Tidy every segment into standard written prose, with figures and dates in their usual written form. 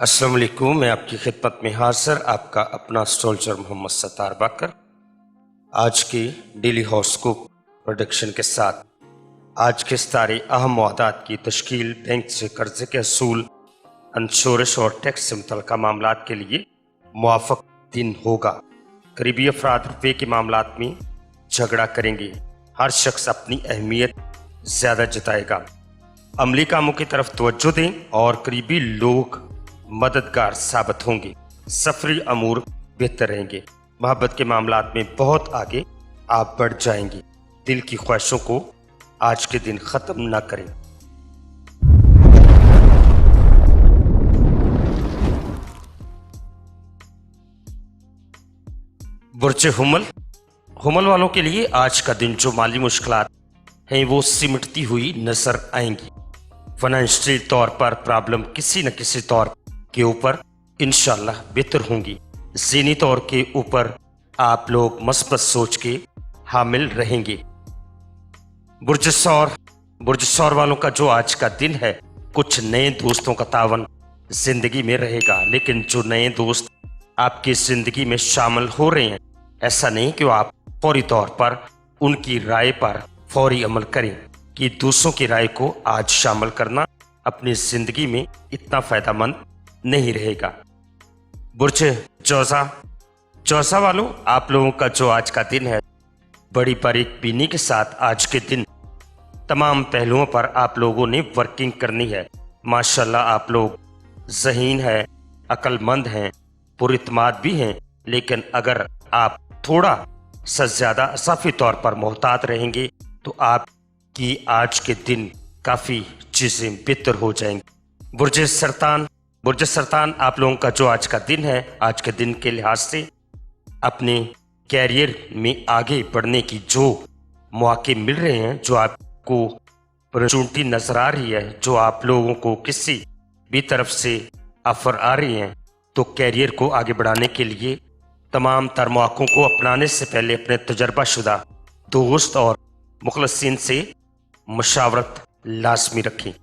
अस्सलाम वालेकुम। मैं आपकी खिदमत में हाजिर आपका अपना एस्ट्रोलॉजर मोहम्मद सत्तार बाकर आज की डेली हॉरोस्कोप प्रेडिक्शन के साथ आज के सारे अहम वादात की तश्कील, बैंक से कर्जे के असूल, इंश्योरेंस और टैक्स से मुतल्लिक़ मामलात के लिए मुआफ़क़ दिन होगा। करीबी अफराद रुपये के मामलात में झगड़ा करेंगे। हर शख्स अपनी अहमियत ज़्यादा जताएगा। अमली कामों की तरफ तवज्जो दें और करीबी लोग मददगार साबित होंगे। सफरी अमूर बेहतर रहेंगे। मोहब्बत के मामलात में बहुत आगे आप बढ़ जाएंगे। दिल की ख्वाहिशों को आज के दिन ख़त्म ना करें। बुर्ज हुमल वालों के लिए आज का दिन जो माली मुश्किलात हैं वो सिमटती हुई नजर आएंगी। फाइनेंशियल तौर पर प्रॉब्लम किसी न किसी तौर के ऊपर इंशाल्लाह बेहतर होंगी। ज़हनी तौर के ऊपर आप लोग मस्बत सोच के हामिल रहेंगे। बुर्ज सौर वालों का जो आज का दिन है, कुछ नए दोस्तों का तावन जिंदगी में रहेगा। लेकिन जो नए दोस्त आपकी जिंदगी में शामिल हो रहे हैं, ऐसा नहीं कि आप फौरी तौर पर उनकी राय पर फौरी अमल करें कि दूसरों की राय को आज शामिल करना अपनी जिंदगी में इतना फायदेमंद नहीं रहेगा। बुर्ज जौजा वालों, आप लोगों का जो आज का दिन है, बड़ी बारीक बीनी के साथ आज के दिन तमाम पहलुओं पर आप लोगों ने वर्किंग करनी है। माशाल्लाह आप लोग ज़हीन हैं, अक्लमंद हैं, पुरइत्माद भी हैं। लेकिन अगर आप थोड़ा सा ज़्यादा असाफी तौर पर मोहतात रहेंगे तो आपकी आज के दिन काफ़ी चीज़ें बेहतर हो जाएंगी। बुर्ज सरतान, आप लोगों का जो आज का दिन है, आज के दिन के लिहाज से अपने कैरियर में आगे बढ़ने की जो मौके मिल रहे हैं, जो आपको अपॉर्चुनिटी नजर आ रही है, जो आप लोगों को किसी भी तरफ से ऑफर आ रही हैं, तो कैरियर को आगे बढ़ाने के लिए तमाम तर मौक़ों को अपनाने से पहले अपने तजर्बा शुदा दोस्त और मुखलसीन से मशावरत लाजमी रखें।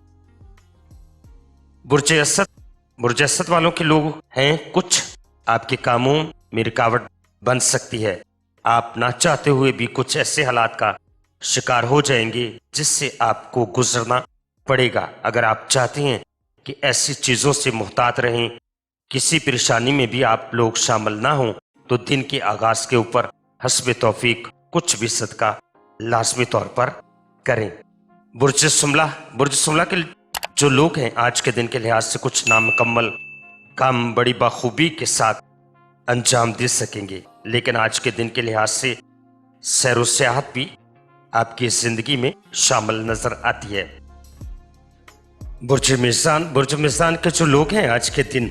बुर्ज असद वालों के लोग हैं, कुछ आपके कामों में रुकावट बन सकती है। आप ना चाहते हुए भी कुछ ऐसे हालात का शिकार हो जाएंगे जिससे आपको गुजरना पड़ेगा। अगर आप चाहते हैं कि ऐसी चीज़ों से मुहतात रहें, किसी परेशानी में भी आप लोग शामिल ना हों, तो दिन के आगाज के ऊपर हस्ब तौफीक कुछ भी सदका लाजमी तौर पर करें। बुर्ज सुमला के जो लोग हैं, आज के दिन के लिहाज से कुछ नामुकम्मल काम बड़ी बखूबी के साथ अंजाम दे सकेंगे। लेकिन आज के दिन के लिहाज से सैर व सियाहत भी आपकी जिंदगी में शामिल नजर आती है। बुर्ज मिज़ान के जो लोग हैं, आज के दिन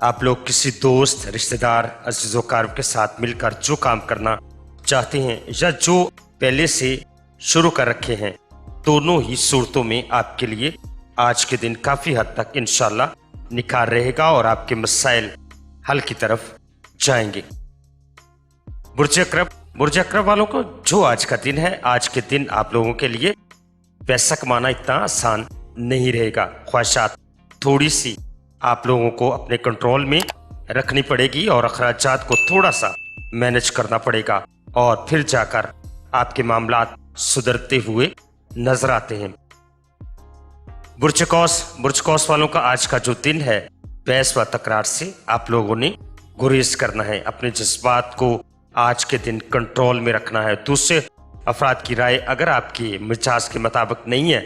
आप लोग किसी दोस्त, रिश्तेदार, अज़ीज़ व क़रीब के साथ मिलकर जो काम करना चाहते हैं या जो पहले से शुरू कर रखे हैं, दोनों ही सूरतों में आपके लिए आज के दिन काफ़ी हद तक इंशाल्लाह निखार रहेगा और आपके मसाइल हल की तरफ जाएंगे। बुर्ज अक़रब वालों को जो आज का दिन है, आज के दिन आप लोगों के लिए पैसा कमाना इतना आसान नहीं रहेगा। ख्वाहिशात थोड़ी सी आप लोगों को अपने कंट्रोल में रखनी पड़ेगी और अखराजात को थोड़ा सा मैनेज करना पड़ेगा, और फिर जाकर आपके मामलात सुधरते हुए नजर आते हैं। बुर्ज कौस वालों का आज का जो दिन है, बहस व तकरार से आप लोगों ने गुरेज करना है। अपने जज्बात को आज के दिन कंट्रोल में रखना है। दूसरे अफराद की राय अगर आपके मिजाज के मुताबिक नहीं है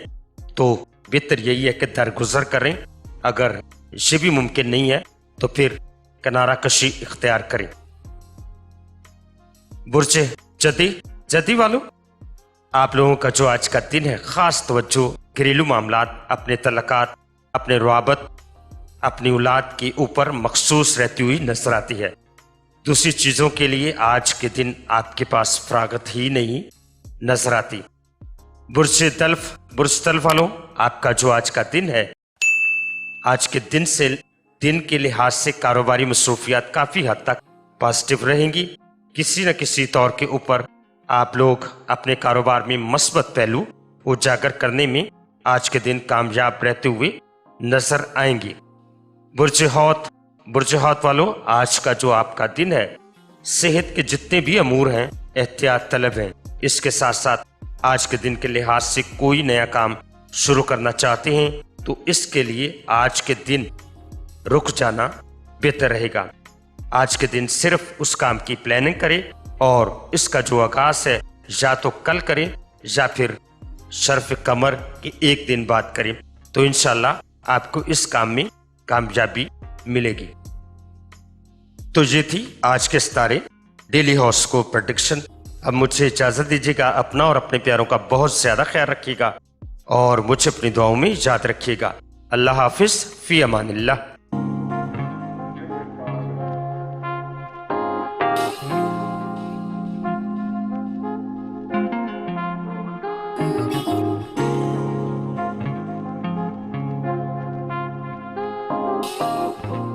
तो बेहतर यही है कि दरगुजर करें। अगर ये भी मुमकिन नहीं है तो फिर किनारा कशी इख्तियार करें। बुर्ज जदी वालों, आप लोगों का जो आज का दिन है, खास तवज्जो घरेलू मामलात, अपने तल्लुकात, अपने रुआबत, अपनी औलाद के ऊपर मखसूस रहती हुई नजर आती है। दूसरी चीज़ों के लिए आज के दिन आपके पास फरागत ही नहीं नजर आती। बुर्ज तल्फ वालों, आपका जो आज का दिन है, आज के दिन के लिहाज से कारोबारी मसरूफियात काफ़ी हद तक पॉजिटिव रहेंगी। किसी न किसी तौर के ऊपर आप लोग अपने कारोबार में मस्बत पहलू उजागर करने में आज के दिन कामयाब रहते हुए नजर आएंगे। बुर्ज हौत वालों, आज का जो आपका दिन है, सेहत के जितने भी अमूर हैं एहतियात तलब हैं। इसके साथ साथ आज के दिन के लिहाज से कोई नया काम शुरू करना चाहते हैं तो इसके लिए आज के दिन रुक जाना बेहतर रहेगा। आज के दिन सिर्फ उस काम की प्लानिंग करें और इसका जो आगाज है या तो कल करें या फिर शर्फ कमर के एक दिन बाद करें, तो इंशाल्लाह आपको इस काम में कामयाबी मिलेगी। तो ये थी आज के सितारे डेली हॉरोस्कोप प्रेडिक्शन। अब मुझे इजाजत दीजिएगा। अपना और अपने प्यारों का बहुत ज्यादा ख्याल रखिएगा और मुझे अपनी दुआओं में याद रखिएगा। अल्लाह हाफिज, फी अमानिल्लाह। Oh